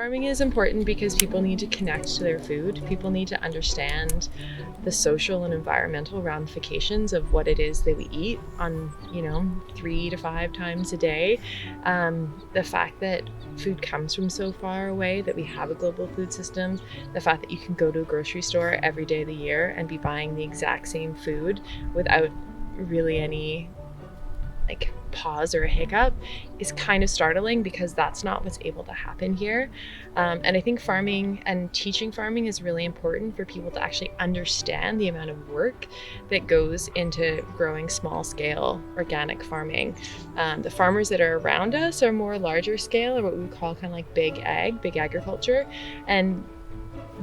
Farming is important because people need to connect to their food. People need to understand the social and environmental ramifications of what it is that we eat on, 3 to 5 times a day. The fact that food comes from so far away, that we have a global food system, the fact that you can go to a grocery store every day of the year and be buying the exact same food without really any pause or a hiccup is kind of startling, because that's not what's able to happen here. And I think farming and teaching farming is really important for people to actually understand the amount of work that goes into growing small scale organic farming. The farmers that are around us are more larger scale, or what we call kind of like big agriculture. And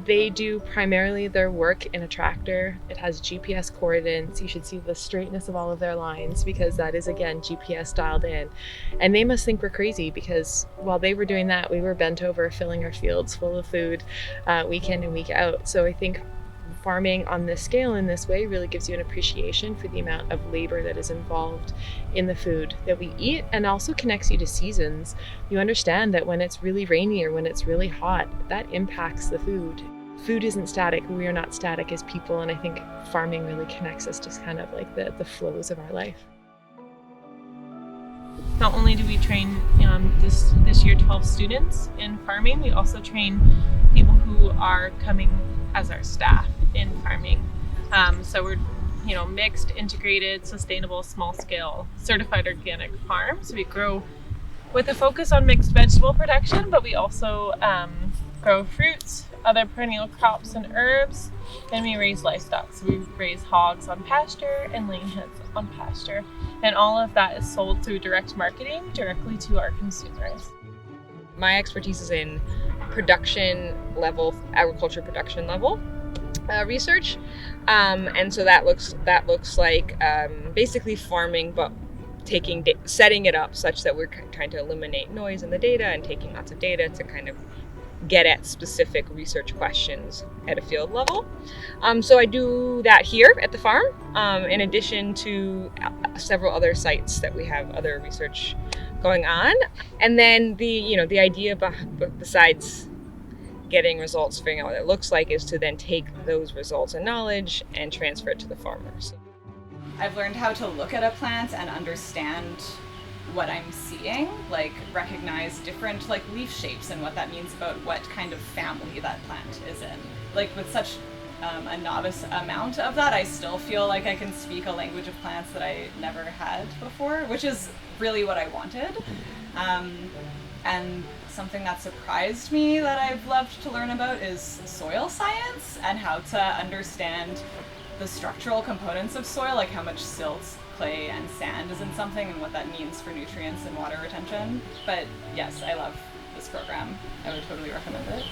they do primarily their work in a tractor. It has GPS coordinates. You should see the straightness of all of their lines, because that is, again, GPS dialed in. And they must think we're crazy, because while they were doing that, we were bent over filling our fields full of food week in and week out. So I think farming on this scale in this way really gives you an appreciation for the amount of labor that is involved in the food that we eat, and also connects you to seasons. You understand that when it's really rainy or when it's really hot, that impacts the food. Food isn't static. We are not static as people, and I think farming really connects us to kind of like the flows of our life. Not only do we train this year 12 students in farming, we also train people who are coming as our staff in farming. So we're mixed, integrated, sustainable, small scale, certified organic farms. We grow with a focus on mixed vegetable production, but we also grow fruits, other perennial crops and herbs, and we raise livestock. So we raise hogs on pasture and lean hens on pasture, and all of that is sold through direct marketing directly to our consumers. My expertise is in production level, agriculture production level research, and so that looks like basically farming, but setting it up such that we're trying to eliminate noise in the data and taking lots of data to kind of get at specific research questions at a field level. So I do that here at the farm, in addition to several other sites that we have other research going on. And then the idea besides getting results, figuring out what it looks like, is to then take those results and knowledge and transfer it to the farmers. I've learned how to look at a plant and understand what I'm seeing, recognize different leaf shapes and what that means about what kind of family that plant is in. With such a novice amount of that, I still feel like I can speak a language of plants that I never had before, which is really what I wanted. And something that surprised me that I've loved to learn about is soil science, and how to understand the structural components of soil, like how much silt, clay, and sand is in something, and what that means for nutrients and water retention. But yes, I love this program. I would totally recommend it.